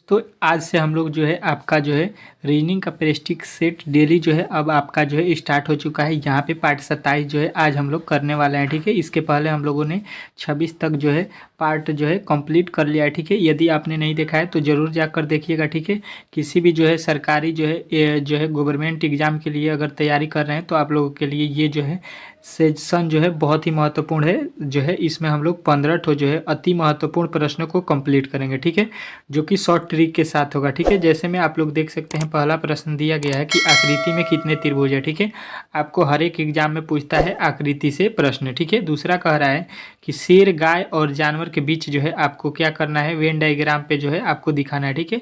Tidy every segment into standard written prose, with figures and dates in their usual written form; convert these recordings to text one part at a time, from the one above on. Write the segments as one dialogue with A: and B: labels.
A: तो आज से हम लोग जो है आपका जो है रीजनिंग का प्रैक्टिस सेट डेली जो है अब आपका जो है स्टार्ट हो चुका है। यहाँ पे पार्ट 27 जो है आज हम लोग करने वाले हैं, ठीक है। इसके पहले हम लोगों ने 26 तक जो है पार्ट जो है कंप्लीट कर लिया है, ठीक है। यदि आपने नहीं देखा है तो ज़रूर जाकर देखिएगा, ठीक है। किसी भी जो है सरकारी जो है गवर्नमेंट एग्ज़ाम के लिए अगर तैयारी कर रहे हैं तो आप लोगों के लिए ये जो है सेशन जो है बहुत ही महत्वपूर्ण है। जो है इसमें हम लोग 15 ठो जो है अति महत्वपूर्ण प्रश्नों को कंप्लीट करेंगे, ठीक है, जो कि शॉर्ट ट्रिक के साथ होगा, ठीक है। जैसे में आप लोग देख सकते हैं पहला प्रश्न दिया गया है कि आकृति में कितने त्रिभुज है, ठीक है। आपको हर एक एग्जाम में पूछता है आकृति से प्रश्न, ठीक है। दूसरा कह रहा है कि शेर, गाय और जानवर के बीच जो है आपको क्या करना है, वेन डायग्राम पे जो है आपको दिखाना है, ठीक है।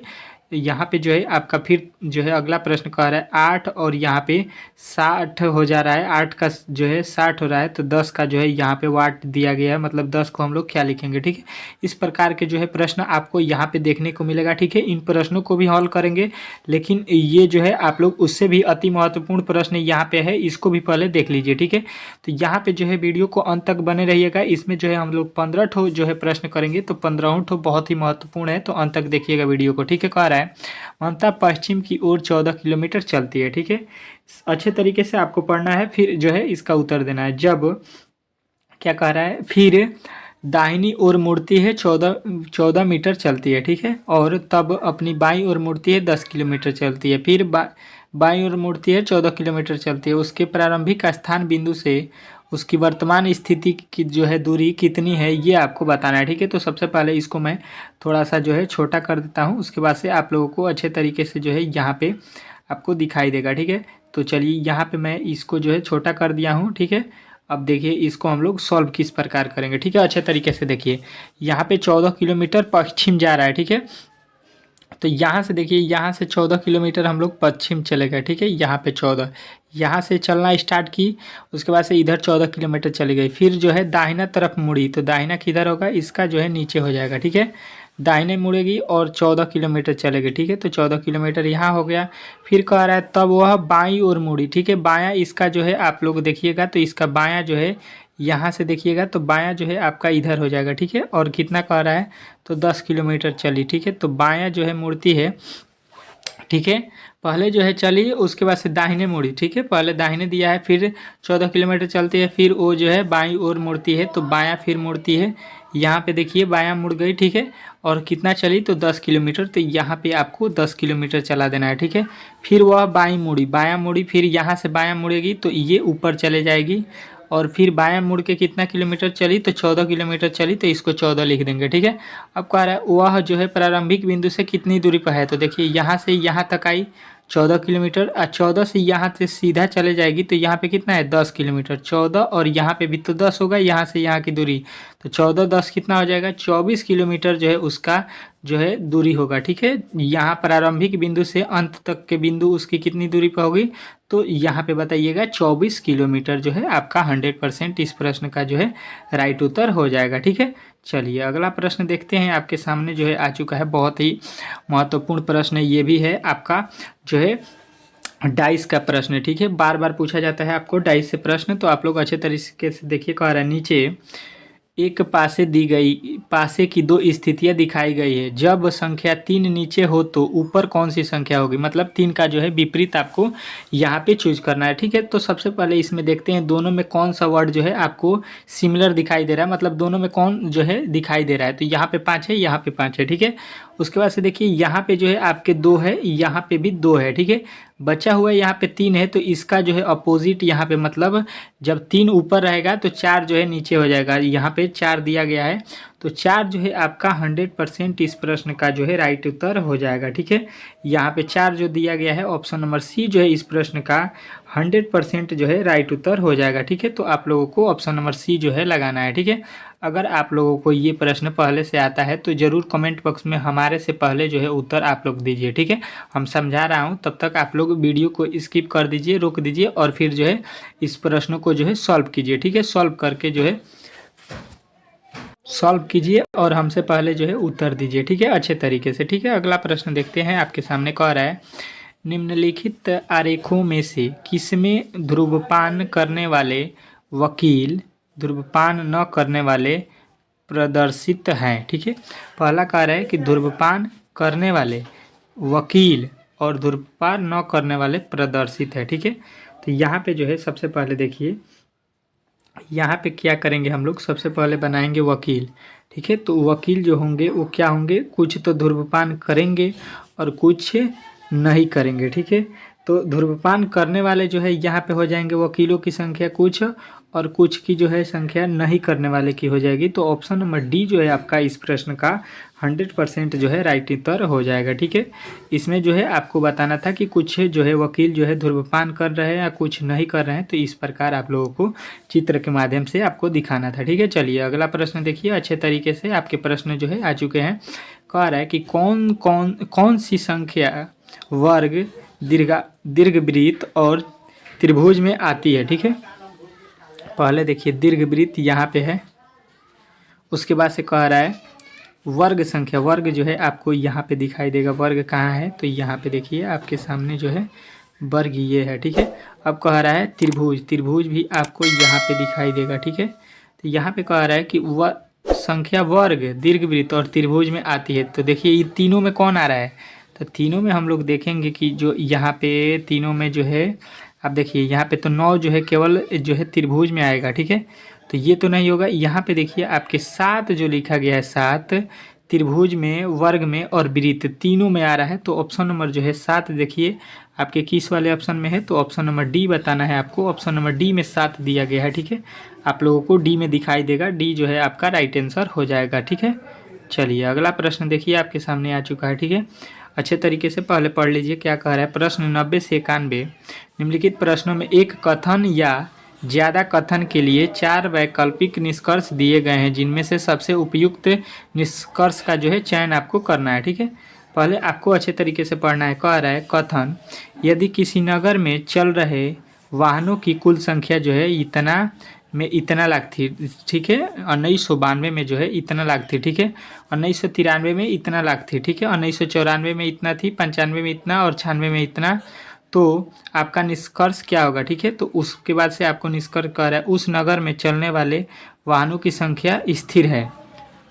A: यहाँ पे जो है आपका फिर जो है अगला प्रश्न कह रहा है 8 और यहाँ पे 60 हो जा रहा है, 8 का जो है 60 हो रहा है, तो 10 का जो है यहाँ पे वाट दिया गया है, मतलब 10 को हम लोग क्या लिखेंगे, ठीक है। इस प्रकार के जो है प्रश्न आपको यहाँ पे देखने को मिलेगा, ठीक है। इन प्रश्नों को भी हल करेंगे, लेकिन ये जो है आप लोग उससे भी अति महत्वपूर्ण प्रश्न यहाँ पे है, इसको भी पहले देख लीजिए, ठीक है। तो यहाँ पे जो है वीडियो को अंत तक बने रहिएगा। इसमें जो है हम लोग 15 ठो जो है प्रश्न करेंगे, तो 15 ठो बहुत ही महत्वपूर्ण है, तो अंत तक देखिएगा वीडियो को, ठीक है। कह रहा है ममता पश्चिम की ओर 14 किलोमीटर चलती है, ठीक है। अच्छे तरीके से आपको पढ़ना है, फिर जो है इसका उत्तर देना है। जब क्या कह रहा है, फिर दाहिनी ओर मुड़ती है 14 मीटर चलती है, ठीक है। और तब अपनी बाईं ओर मुड़ती है 10 किलोमीटर चलती है, फिर बाईं ओर मुड़ती है 14 किलोमीटर चलती है। उसके प्रारंभिक स्थान बिंदु से उसकी वर्तमान स्थिति की जो है दूरी कितनी है, ये आपको बताना है, ठीक है। तो सबसे पहले इसको मैं थोड़ा सा जो है छोटा कर देता हूँ, उसके बाद से आप लोगों को अच्छे तरीके से जो है यहाँ पे आपको दिखाई देगा, ठीक है। तो चलिए यहाँ पे मैं इसको जो है छोटा कर दिया हूँ, ठीक है। अब देखिए इसको हम लोग सॉल्व किस प्रकार करेंगे, ठीक है। अच्छे तरीके से देखिए, यहाँ पे 14 किलोमीटर पश्चिम जा रहा है, ठीक है। तो यहाँ से देखिए, यहाँ से 14 किलोमीटर हम लोग पश्चिम चले गए, ठीक है। यहाँ पे 14, यहाँ से चलना स्टार्ट की, उसके बाद से इधर 14 किलोमीटर चली गई, फिर जो है दाहिना तरफ मुड़ी, तो दाहिना किधर होगा, इसका जो है नीचे हो जाएगा, ठीक है। दाहिने मुड़ेगी और 14 किलोमीटर चलेगी, ठीक है। तो 14 किलोमीटर यहाँ हो गया। फिर कह रहा है तब वह बाईं ओर मुड़ी, ठीक है। बायां इसका जो है आप लोग देखिएगा, तो इसका बायां जो है यहाँ से देखिएगा, तो बायां जो है आपका इधर हो जाएगा, ठीक है। और कितना कह रहा है, तो 10 किलोमीटर चली, ठीक है। तो बायां जो है मुड़ती है, ठीक है। पहले जो है चली, उसके बाद से दाहिने मुड़ी, ठीक है। पहले दाहिने दिया है, फिर 14 किलोमीटर चलती है, फिर वो जो है बाईं ओर मुड़ती है, तो बायां फिर मुड़ती है। यहाँ पे देखिए बायां मुड़ गई, ठीक है। और कितना चली, तो 10 किलोमीटर, तो यहाँ पे आपको 10 किलोमीटर चला देना है, ठीक है। फिर वह बाईं मुड़ी, बायां मुड़ी, फिर यहाँ से बायां मुड़ेगी तो ये ऊपर चले जाएगी, और फिर बायां मुड़ के कितना किलोमीटर चली, तो 14 किलोमीटर चली, तो इसको 14 लिख देंगे, ठीक है। अब कह रहा है वह जो है प्रारंभिक बिंदु से कितनी दूरी पर है, तो देखिए यहाँ से यहाँ तक आई 14 किलोमीटर, 14 से यहाँ से सीधा चले जाएगी, तो यहाँ पे कितना है 10 किलोमीटर, 14 और यहाँ पे भी तो 10 होगा, यहाँ से यहाँ की दूरी, तो 14 10 कितना हो जाएगा, 24 किलोमीटर जो है उसका जो है दूरी होगा, ठीक है। यहाँ प्रारंभिक बिंदु से अंत तक के बिंदु उसकी कितनी दूरी पर होगी, तो यहाँ पे बताइएगा 24 किलोमीटर जो है आपका 100% इस प्रश्न का जो है राइट उत्तर हो जाएगा, ठीक है। चलिए अगला प्रश्न देखते हैं, आपके सामने जो है आ चुका है, बहुत ही महत्वपूर्ण प्रश्न ये भी है आपका जो है डाइस का प्रश्न, ठीक है। बार बार पूछा जाता है आपको डाइस से प्रश्न, तो आप लोग अच्छे तरीके से देखिए। कह रहा है नीचे एक पासे दी गई पासे की दो स्थितियां दिखाई गई है, जब संख्या 3 नीचे हो तो ऊपर कौन सी संख्या होगी, मतलब 3 का जो है विपरीत आपको यहाँ पे चूज करना है, ठीक है। तो सबसे पहले इसमें देखते हैं दोनों में कौन सा वर्ड जो है आपको सिमिलर दिखाई दे रहा है, मतलब दोनों में कौन जो है दिखाई दे रहा है। तो यहाँ पे 5 है, यहाँ पे 5 है, ठीक है। उसके बाद से देखिए यहाँ पे जो है आपके 2 है, यहाँ पे भी 2 है, ठीक है। बचा हुआ यहाँ पे 3 है, तो इसका जो है अपोजिट यहाँ पे, मतलब जब 3 ऊपर रहेगा तो 4 जो है नीचे हो जाएगा। यहाँ पे 4 दिया गया है, तो 4 जो है आपका 100% इस प्रश्न का जो है राइट उत्तर हो जाएगा, ठीक है। यहाँ पे 4 जो दिया गया है, ऑप्शन नंबर सी जो है इस प्रश्न का 100% जो है राइट उत्तर हो जाएगा, ठीक है। तो आप लोगों को ऑप्शन नंबर सी जो है लगाना है, ठीक है। अगर आप लोगों को ये प्रश्न पहले से आता है तो ज़रूर कमेंट बॉक्स में हमारे से पहले जो है उत्तर आप लोग दीजिए, ठीक है। हम समझा रहा हूँ, तब तक आप लोग वीडियो को स्किप कर दीजिए, रोक दीजिए, और फिर जो है इस प्रश्न को जो है सॉल्व कीजिए, ठीक है। सॉल्व करके जो है सॉल्व कीजिए और हमसे पहले जो है उत्तर दीजिए, ठीक है, अच्छे तरीके से, ठीक है। अगला प्रश्न देखते हैं, आपके सामने कह रहा है निम्नलिखित आरेखों में से किसमें धूम्रपान करने वाले वकील धूम्रपान न करने वाले प्रदर्शित हैं, ठीक है। पहला कह रहा है कि धूम्रपान करने वाले वकील और धूम्रपान न करने वाले प्रदर्शित है। ठीक है, तो यहाँ पे जो है सबसे पहले देखिए यहाँ पे क्या करेंगे हम लोग, सबसे पहले बनाएंगे वकील। ठीक है, तो वकील जो होंगे वो क्या होंगे, कुछ तो धूम्रपान करेंगे और कुछ नहीं करेंगे। ठीक है, तो धूम्रपान करने वाले जो है यहाँ पे हो जाएंगे वकीलों की संख्या कुछ, और कुछ की जो है संख्या नहीं करने वाले की हो जाएगी। तो ऑप्शन नंबर डी जो है आपका इस प्रश्न का 100% जो है राइट उत्तर हो जाएगा। ठीक है, इसमें जो है आपको बताना था कि कुछ जो है वकील जो है धूम्रपान कर रहे हैं या कुछ नहीं कर रहे हैं, तो इस प्रकार आप लोगों को चित्र के माध्यम से आपको दिखाना था। ठीक है, चलिए अगला प्रश्न देखिए, अच्छे तरीके से आपके प्रश्न जो है आ चुके हैं। कह रहा है कि कौन सी संख्या वर्ग दीर्घवृत्त और त्रिभुज में आती है। ठीक है, पहले देखिए दीर्घवृत्त यहाँ पे है, उसके बाद से कह रहा है वर्ग संख्या, वर्ग जो है आपको यहाँ पे दिखाई देगा। वर्ग कहाँ है, तो यहाँ पे देखिए आपके सामने जो है वर्ग ये है। ठीक है, अब कह रहा है त्रिभुज, त्रिभुज भी आपको यहाँ पे दिखाई देगा। ठीक है, तो यहाँ पे कह रहा है कि संख्या वर्ग दीर्घवृत्त और त्रिभुज में आती है। तो देखिए ये तीनों में कौन आ रहा है, तो तीनों में हम लोग देखेंगे कि जो यहाँ पे तीनों में जो है आप देखिए यहाँ पे तो 9 जो है केवल जो है त्रिभुज में आएगा। ठीक है, तो ये तो नहीं होगा। यहाँ पे देखिए आपके 7 जो लिखा गया है, 7 त्रिभुज में, वर्ग में और वृत्त तीनों में आ रहा है। तो ऑप्शन नंबर जो है 7 देखिए आपके किस वाले ऑप्शन में है, तो ऑप्शन नंबर डी बताना है आपको। ऑप्शन नंबर डी में 7 दिया गया है। ठीक है, आप लोगों को डी में दिखाई देगा, डी जो है आपका राइट आंसर हो जाएगा। ठीक है, चलिए अगला प्रश्न देखिए आपके सामने आ चुका है। ठीक है, अच्छे तरीके से पहले पढ़ लीजिए क्या कह रहा है। प्रश्न 90 से 91 निम्नलिखित प्रश्नों में एक कथन या ज़्यादा कथन के लिए 4 वैकल्पिक निष्कर्ष दिए गए हैं, जिनमें से सबसे उपयुक्त निष्कर्ष का जो है चयन आपको करना है। ठीक है, पहले आपको अच्छे तरीके से पढ़ना है। कह रहा है कथन, यदि किसी नगर में चल रहे वाहनों की कुल संख्या जो है इतना लाख थी। ठीक है, 1992 में जो है इतना लाख थी। ठीक है, 1993 में इतना लाख थी। ठीक है, 1994 में इतना थी, 95 में इतना और 96 में इतना। तो आपका निष्कर्ष क्या होगा। ठीक है, तो उसके बाद से आपको निष्कर्ष कह रहा है उस नगर में चलने वाले वाहनों की संख्या स्थिर है।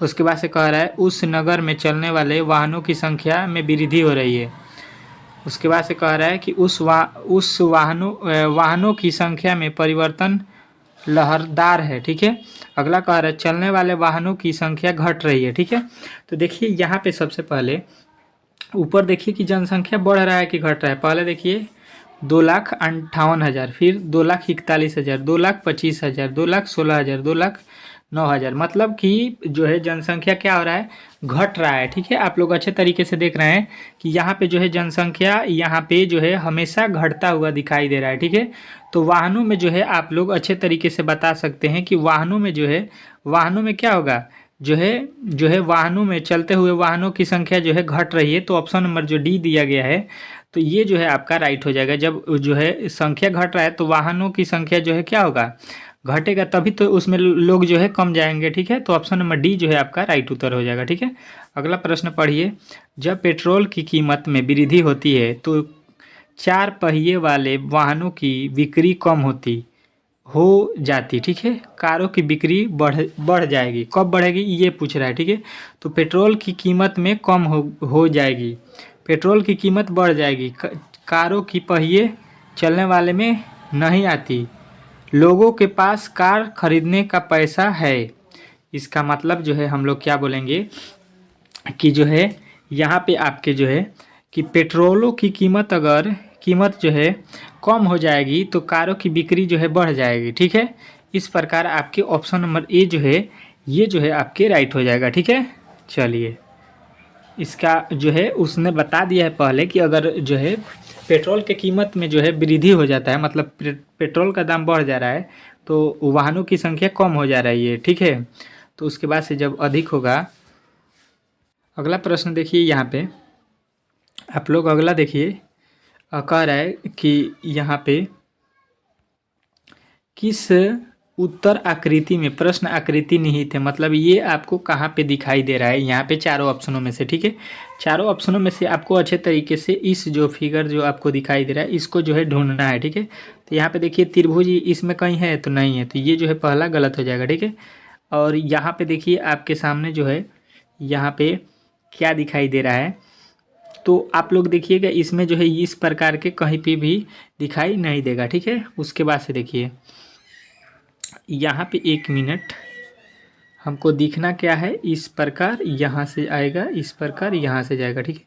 A: उसके बाद से कह रहा है उस नगर में चलने वाले वाहनों की संख्या में वृद्धि हो रही है। उसके बाद से कह रहा है कि उस वाहनों की संख्या में परिवर्तन लहरदार है। ठीक है, अगला कह रहा है चलने वाले वाहनों की संख्या घट रही है। ठीक है, तो देखिए यहाँ पे सबसे पहले ऊपर देखिए कि जनसंख्या बढ़ रहा है कि घट रहा है। पहले देखिए 2,58,000, फिर 2,41,000, 2,25,000, 2,16,000, 2,09,000, मतलब कि जो है जनसंख्या क्या हो रहा है, घट रहा है। ठीक है, आप लोग अच्छे तरीके से देख रहे हैं कि यहाँ पे जो है जनसंख्या यहाँ पे जो है हमेशा घटता हुआ दिखाई दे रहा है। ठीक है, तो वाहनों में जो है आप लोग अच्छे तरीके से बता सकते हैं कि वाहनों में जो है वाहनों में क्या होगा, जो है वाहनों में चलते हुए वाहनों की संख्या जो है घट रही है। तो ऑप्शन नंबर जो डी दिया गया है, तो ये जो है आपका राइट हो जाएगा। जब जो है संख्या घट रहा है तो वाहनों की संख्या जो है क्या होगा, घटेगा, तभी तो उसमें लोग जो है कम जाएंगे। ठीक है, तो ऑप्शन नंबर डी जो है आपका राइट उत्तर हो जाएगा। ठीक है, अगला प्रश्न पढ़िए। जब पेट्रोल की कीमत में वृद्धि होती है तो 4 पहिए वाले वाहनों की बिक्री कम हो जाती। ठीक है, कारों की बिक्री बढ़ जाएगी। कब बढ़ेगी ये पूछ रहा है। ठीक है, तो पेट्रोल की कीमत में कम हो जाएगी, पेट्रोल की कीमत बढ़ जाएगी, कारों की पहिए चलने वाले में नहीं आती, लोगों के पास कार खरीदने का पैसा है। इसका मतलब जो है हम लोग क्या बोलेंगे कि जो है यहाँ पे आपके जो है कि पेट्रोलों की कीमत जो है कम हो जाएगी तो कारों की बिक्री जो है बढ़ जाएगी। ठीक है, इस प्रकार आपके ऑप्शन नंबर ए जो है ये जो है आपके राइट हो जाएगा। ठीक है, चलिए इसका जो है उसने बता दिया है पहले कि अगर जो है पेट्रोल के कीमत में जो है वृद्धि हो जाता है, मतलब पेट्रोल का दाम बढ़ जा रहा है तो वाहनों की संख्या कम हो जा रही है। ठीक है, तो उसके बाद से जब अधिक होगा। अगला प्रश्न देखिए यहाँ पे आप लोग, अगला देखिए कह रहा है कि यहाँ पे किस उत्तर आकृति में प्रश्न आकृति निहित है, मतलब ये आपको कहाँ पे दिखाई दे रहा है यहाँ पे चारों ऑप्शनों में से। ठीक है, चारों ऑप्शनों में से आपको अच्छे तरीके से इस जो फिगर जो आपको दिखाई दे रहा है इसको जो है ढूंढना है। ठीक है, तो यहाँ पे देखिए त्रिभुज इसमें कहीं है तो नहीं है, तो ये जो है पहला गलत हो जाएगा। ठीक है, और यहाँ पे देखिए आपके सामने जो है यहाँ पे क्या दिखाई दे रहा है तो आप लोग देखिएगा इसमें जो है इस प्रकार के कहीं पे भी दिखाई नहीं देगा, ठीक है। उसके बाद से देखिए यहाँ पे 1 मिनट हमको दिखना क्या है, इस प्रकार यहाँ से आएगा, इस प्रकार यहाँ से जाएगा, ठीक है।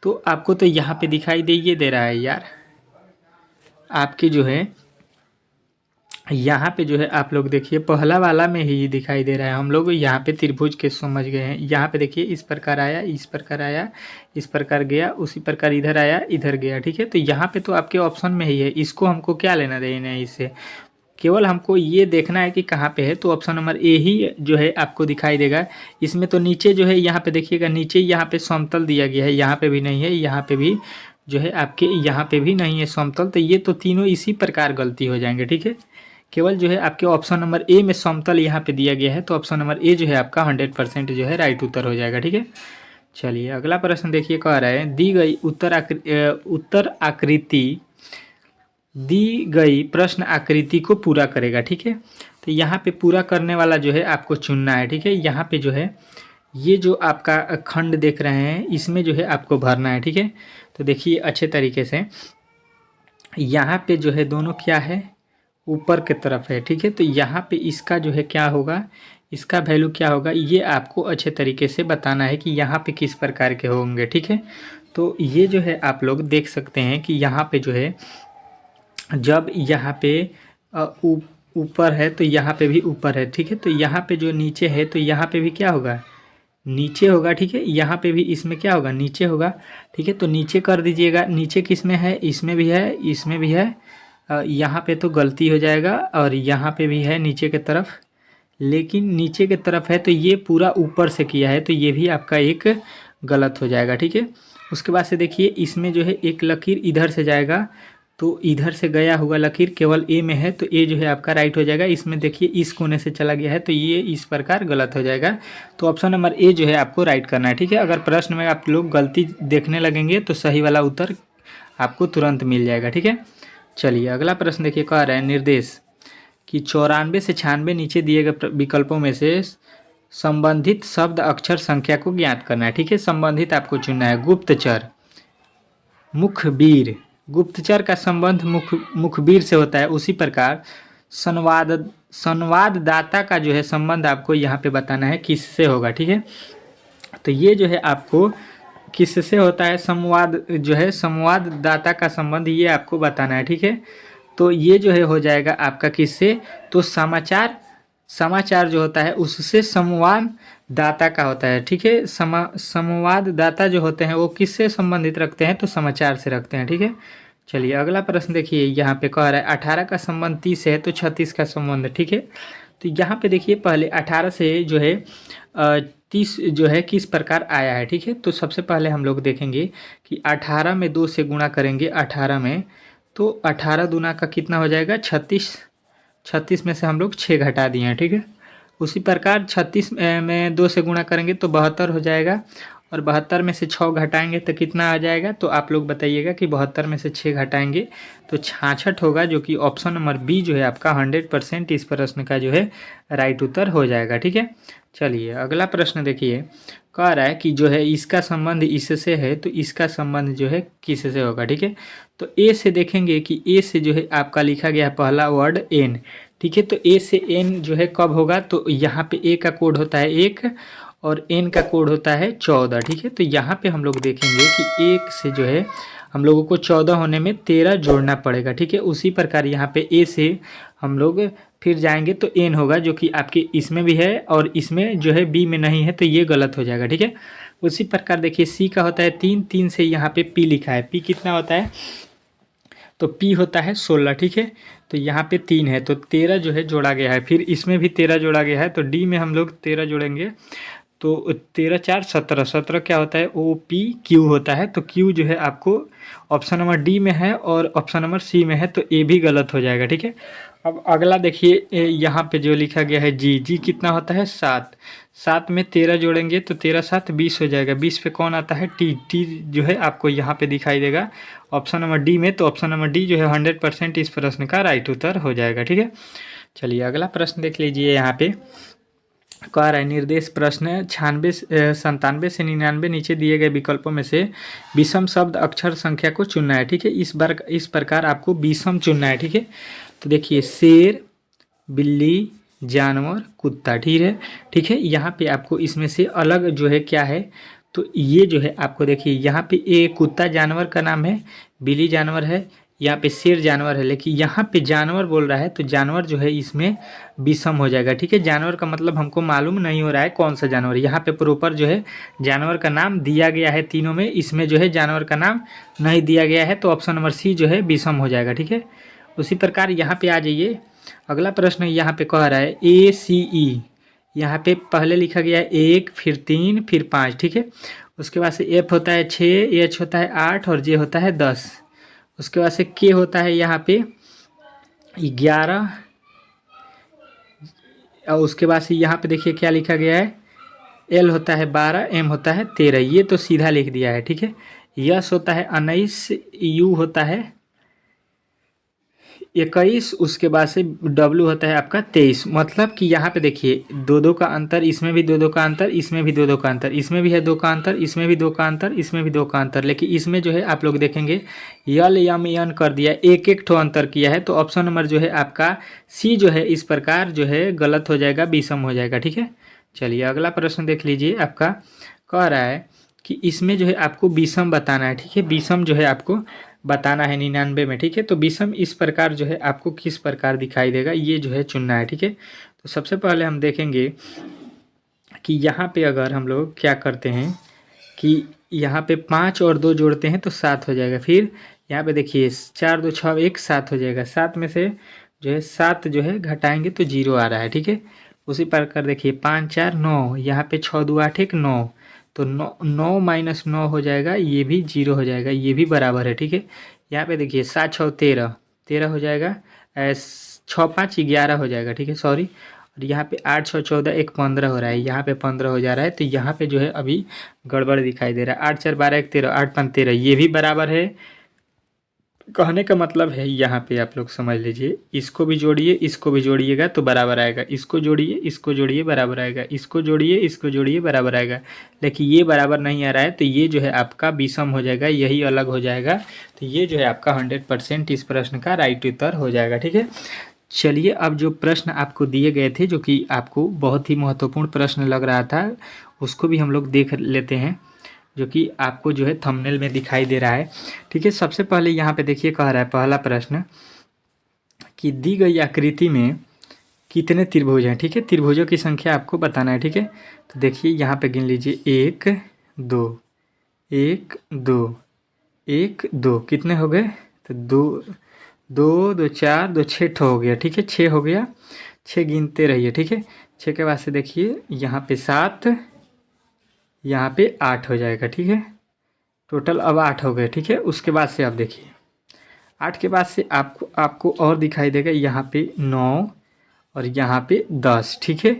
A: तो आपको तो यहाँ पे दिखाई दे रहा है यार, आपके जो है यहाँ पे जो है आप लोग देखिए पहला वाला में ही दिखाई दे रहा है। हम लोग यहाँ पे त्रिभुज के समझ गए हैं। यहाँ पे देखिए इस प्रकार आया, इस प्रकार आया, इस प्रकार गया, उसी प्रकार इधर आया, इधर गया, ठीक है। तो यहाँ पे तो आपके ऑप्शन में ही है, इसको हमको क्या लेना देना है इससे, केवल हमको ये देखना है कि कहाँ पे है। तो ऑप्शन नंबर ए ही जो है आपको दिखाई देगा। इसमें तो नीचे जो है यहाँ पे देखिएगा, नीचे यहाँ पे समतल दिया गया है, यहाँ पे भी नहीं है, यहाँ पे भी जो है आपके यहाँ पे भी नहीं है समतल। तो ये तो तीनों इसी प्रकार गलती हो जाएंगे, ठीक है। केवल जो है आपके ऑप्शन नंबर ए में समतल यहाँ पे दिया गया है, तो ऑप्शन नंबर ए जो है आपका 100% जो है राइट उत्तर हो जाएगा, ठीक है। चलिए अगला प्रश्न देखिए, कह रहा है दी गई प्रश्न आकृति को पूरा करेगा, ठीक है। तो यहाँ पे पूरा करने वाला जो है आपको चुनना है, ठीक है। यहाँ पे जो है ये जो आपका खंड देख रहे हैं इसमें जो है आपको भरना है, ठीक है। तो देखिए अच्छे तरीके से यहाँ पे जो है दोनों क्या है, ऊपर की तरफ है, ठीक है। तो यहाँ पे इसका जो है क्या होगा, इसका वैल्यू क्या होगा, ये आपको अच्छे तरीके से बताना है कि यहाँ पे किस प्रकार के होंगे, ठीक है। तो ये जो है आप लोग देख सकते हैं कि यहाँ पे जो है जब यहाँ पे ऊपर है तो यहाँ पे भी ऊपर है, ठीक है। तो यहाँ पे जो नीचे है तो यहाँ पे भी क्या होगा, नीचे होगा, ठीक है। यहाँ पे भी इसमें क्या होगा, नीचे होगा, ठीक है। तो नीचे कर दीजिएगा, नीचे किस में है, इसमें भी है, इसमें भी है, यहाँ पे तो गलती हो जाएगा, और यहाँ पे भी है नीचे की तरफ, लेकिन नीचे की तरफ है तो ये पूरा ऊपर से किया है तो ये भी आपका एक गलत हो जाएगा, ठीक है। उसके बाद से देखिए इसमें जो है एक लकीर इधर से जाएगा, तो इधर से गया हुआ लकीर केवल ए में है, तो ए जो है आपका राइट हो जाएगा। इसमें देखिए इस कोने से चला गया है तो ये इस प्रकार गलत हो जाएगा। तो ऑप्शन नंबर ए जो है आपको राइट करना है, ठीक है। अगर प्रश्न में आप लोग गलती देखने लगेंगे तो सही वाला उत्तर आपको तुरंत मिल जाएगा, ठीक है। चलिए अगला प्रश्न देखिए, कह रहा है निर्देश कि 94 से 96 नीचे दिए गए विकल्पों में से संबंधित शब्द अक्षर संख्या को ज्ञात करना है, ठीक है। संबंधित आपको चुनना है, गुप्तचर, मुखबिर, गुप्तचर का संबंध मुखबिर से होता है। उसी प्रकार संवाददाता का जो है संबंध आपको यहाँ पे बताना है किससे होगा, ठीक है। तो ये जो है आपको किससे होता है, संवाद जो है संवाददाता का संबंध ये आपको बताना है, ठीक है। तो ये जो है हो जाएगा आपका किससे, तो समाचार जो होता है उससे संवाददाता का होता है, ठीक है। संवाददाता जो होते हैं वो किससे संबंधित रखते हैं, तो समाचार से रखते हैं, ठीक है। चलिए अगला प्रश्न देखिए, यहाँ पे कह रहा है 18 का संबंध 30 है तो 36 का संबंध, ठीक है। तो यहाँ पे देखिए पहले 18 से जो है 30 जो है किस प्रकार आया है, ठीक है। तो सबसे पहले हम लोग देखेंगे कि 18 में 2 से गुणा करेंगे 18 में, तो 18 दूना का कितना हो जाएगा 36, 36 में से हम लोग 6 घटा दिए हैं, ठीक है। उसी प्रकार 36 में 2 से गुणा करेंगे तो 72 हो जाएगा, और 72 में से 6 घटाएंगे तो कितना आ जाएगा, तो आप लोग बताइएगा कि 72 में से 6 घटाएंगे तो 66 होगा, जो कि ऑप्शन नंबर बी जो है आपका 100% इस प्रश्न का जो है राइट उत्तर हो जाएगा, ठीक है। चलिए अगला प्रश्न देखिए, कह रहा है कि जो है इसका संबंध इससे है तो इसका संबंध जो है किससे होगा, ठीक है। तो ए से देखेंगे कि ए से जो है आपका लिखा गया है पहला वर्ड एन, ठीक है। तो ए से एन जो है कब होगा, तो यहाँ पे ए का कोड होता है 1 और एन का कोड होता है 14, ठीक है। तो यहाँ पे हम लोग देखेंगे कि 1 से जो है हम लोगों को 14 होने में 13 जोड़ना पड़ेगा, ठीक है। उसी प्रकार यहाँ पे ए से हम लोग फिर जाएंगे तो एन होगा, जो कि आपके इसमें भी है और इसमें जो है बी में नहीं है, तो ये गलत हो जाएगा, ठीक है। उसी प्रकार देखिए सी का होता है 3, 3 से यहाँ पे पी लिखा है, पी कितना होता है, तो पी होता है 16, ठीक है। तो यहाँ पे 3 है तो 13 जो है जोड़ा गया है, फिर इसमें भी 13 जोड़ा गया है, तो डी में हम लोग 13 जोड़ेंगे तो 13 4 17, 17 क्या होता है, ओ पी क्यू होता है। तो क्यू जो है आपको ऑप्शन नंबर डी में है और ऑप्शन नंबर सी में है, तो ए भी गलत हो जाएगा, ठीक है। अब अगला देखिए यहाँ पे जो लिखा गया है जी, जी कितना होता है 7, 7 में 13 जोड़ेंगे तो 13 7 20 हो जाएगा, 20 पे कौन आता है टी, टी जो है आपको यहाँ पे दिखाई देगा ऑप्शन नंबर डी में। तो ऑप्शन नंबर डी जो है 100% इस प्रश्न का राइट उत्तर हो जाएगा, ठीक है। चलिए अगला प्रश्न देख लीजिए, यहाँ पे कह रहा है निर्देश प्रश्न 97 से 99 नीचे दिए गए विकल्पों में से विषम शब्द अक्षर संख्या को चुनना है। ठीक है, इस प्रकार आपको विषम चुनना है। ठीक है, तो देखिए शेर, बिल्ली, जानवर, कुत्ता। ठीक है, यहाँ पे आपको इसमें से अलग जो है क्या है, तो ये जो है आपको देखिए यहाँ पे एक कुत्ता जानवर का नाम है, बिल्ली जानवर है, यहाँ पे शेर जानवर है, लेकिन यहाँ पे जानवर बोल रहा है तो जानवर जो है इसमें विषम हो जाएगा। ठीक है, जानवर का मतलब हमको मालूम नहीं हो रहा है कौन सा जानवर, यहाँ पे प्रॉपर जो है जानवर का नाम दिया गया है तीनों में, इसमें जो है जानवर का नाम नहीं दिया गया है, तो ऑप्शन नंबर सी जो है विषम हो जाएगा। ठीक है, उसी प्रकार यहाँ पे आ जाइए, अगला प्रश्न यहाँ पे कह रहा है ACE, यहाँ पे पहले लिखा गया है 1, फिर 3, फिर 5। ठीक है, उसके बाद से F होता है 6, H होता है 8 और J होता है 10। उसके बाद से K होता है यहाँ पे 11, और उसके बाद से यहाँ पे देखिए क्या लिखा गया है, L होता है 12, M होता है 13। ये तो सीधा लिख दिया है। ठीक है, यस होता है 19, U होता है 21, उसके बाद से W होता है आपका 23। मतलब कि यहाँ पे देखिए दो दो का अंतर, इसमें भी दो दो का अंतर, इसमें भी दो दो का अंतर, इसमें भी है दो का अंतर, इसमें भी दो का अंतर, इसमें भी दो का अंतर, लेकिन इसमें जो है आप लोग देखेंगे यल यम यन कर दिया, एक एक ठो अंतर किया है, तो ऑप्शन नंबर जो है आपका सी जो है इस प्रकार जो है गलत हो जाएगा, विषम हो जाएगा। ठीक है, चलिए अगला प्रश्न देख लीजिए, आपका कह रहा है कि इसमें जो है आपको विषम बताना है। ठीक है, विषम जो है आपको बताना है 99 में। ठीक है, तो विषम इस प्रकार जो है आपको किस प्रकार दिखाई देगा, ये जो है चुनना है। ठीक है, तो सबसे पहले हम देखेंगे कि यहाँ पे अगर हम लोग क्या करते हैं कि यहाँ पे 5 और 2 जोड़ते हैं तो 7 हो जाएगा। फिर यहाँ पे देखिए 4 2 6 1 7 हो जाएगा, 7 में से जो है 7 जो है घटाएंगे तो 0 आ रहा है। ठीक है, उसी प्रकार देखिए 5 4 9, यहाँ पे 6 2 8 1 9, तो 9 माइनस 9 हो जाएगा, ये भी 0 हो जाएगा, ये भी बराबर है। ठीक है, यहाँ पे देखिए 7 6 13, 13 हो जाएगा, 6 5 11 हो जाएगा। ठीक है, सॉरी, और यहाँ पे 8 6 14 1 15 हो रहा है, यहाँ पे 15 हो जा रहा है, तो यहाँ पे जो है अभी गड़बड़ दिखाई दे रहा है। 8 4 12 1 13, 8 5 13, ये भी बराबर है। कहने का मतलब है यहाँ पे आप लोग समझ लीजिए, इसको भी जोड़िए, इसको भी जोड़िएगा तो बराबर आएगा, इसको जोड़िए बराबर आएगा, इसको जोड़िए बराबर आएगा, लेकिन ये बराबर नहीं आ रहा है, तो ये जो है आपका विषम हो जाएगा, यही अलग हो जाएगा, तो ये जो है आपका 100% इस प्रश्न का राइट उत्तर हो जाएगा। ठीक है, चलिए अब जो प्रश्न आपको दिए गए थे, जो कि आपको बहुत ही महत्वपूर्ण प्रश्न लग रहा था, उसको भी हम लोग देख लेते हैं, जो कि आपको जो है थंबनेल में दिखाई दे रहा है। ठीक है, सबसे पहले यहाँ पे देखिए कह रहा है पहला प्रश्न कि दी गई आकृति में कितने त्रिभुज हैं। ठीक है, त्रिभुजों की संख्या आपको बताना है। ठीक है, तो देखिए यहाँ पे गिन लीजिए 1 2 1 2 1 2, कितने हो गए, तो 2 2 2 4 2 6 ठो हो गया। ठीक है, 6 हो गया, 6 गिनते रहिए। ठीक है, 6 के बाद से देखिए यहाँ पे 7, यहाँ पे 8 हो जाएगा। ठीक है, टोटल अब 8 हो गए। ठीक है, उसके बाद से आप देखिए 8 के बाद से आपको और दिखाई देगा यहाँ पे 9 और यहाँ पे 10। ठीक है,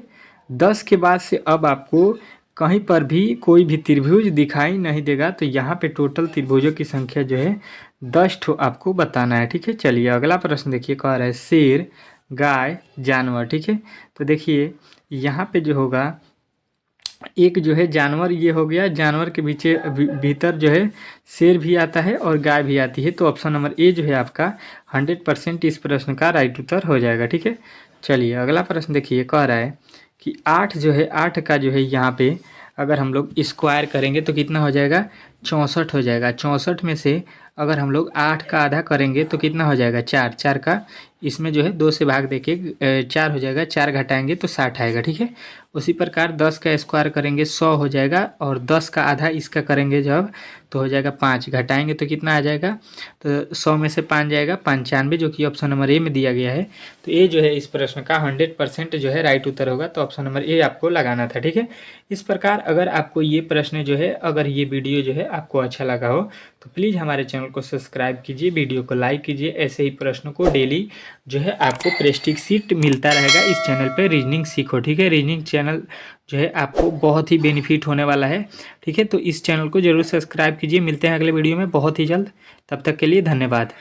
A: 10 के बाद से अब आपको कहीं पर भी कोई भी त्रिभुज दिखाई नहीं देगा, तो यहाँ पे टोटल त्रिभुजों की संख्या जो है 10 ठो आपको बताना है। ठीक है, चलिए अगला प्रश्न देखिए, कह रहा है शेर, गाय, जानवर। ठीक है, तो देखिए यहाँ पे जो होगा एक जो है जानवर, ये हो गया, जानवर के भीतर जो है शेर भी आता है और गाय भी आती है, तो ऑप्शन नंबर ए जो है आपका 100% इस प्रश्न का राइट उत्तर हो जाएगा। ठीक है, चलिए अगला प्रश्न देखिए, कह रहा है कि 8 जो है, 8 का जो है यहाँ पे अगर हम लोग स्क्वायर करेंगे तो कितना हो जाएगा, 64 हो जाएगा। 64 में से अगर हम लोग 8 का आधा करेंगे तो कितना हो जाएगा, 4, 4 का इसमें जो है 2 से भाग देके 4 हो जाएगा, 4 घटाएंगे तो 60 आएगा। ठीक है, उसी प्रकार 10 का स्क्वायर करेंगे 100 हो जाएगा, और 10 का आधा इसका करेंगे जब तो हो जाएगा 5, घटाएंगे तो कितना आ जाएगा, तो 100 में से 5 जाएगा 95, जो कि ऑप्शन नंबर ए में दिया गया है। तो ये जो है इस प्रश्न का 100% जो है राइट उत्तर होगा, तो ऑप्शन नंबर ए आपको लगाना था। ठीक है, इस प्रकार अगर आपको ये प्रश्न जो है, अगर ये वीडियो जो है आपको अच्छा लगा हो तो प्लीज़ हमारे चैनल को सब्सक्राइब कीजिए, वीडियो को लाइक कीजिए। ऐसे ही प्रश्नों को डेली जो है आपको प्रेस्टीज सीट मिलता रहेगा इस चैनल पे, रीजनिंग सीखो। ठीक है, रीजनिंग चैनल जो है आपको बहुत ही बेनिफिट होने वाला है। ठीक है, तो इस चैनल को जरूर सब्सक्राइब कीजिए। मिलते हैं अगले वीडियो में बहुत ही जल्द, तब तक के लिए धन्यवाद।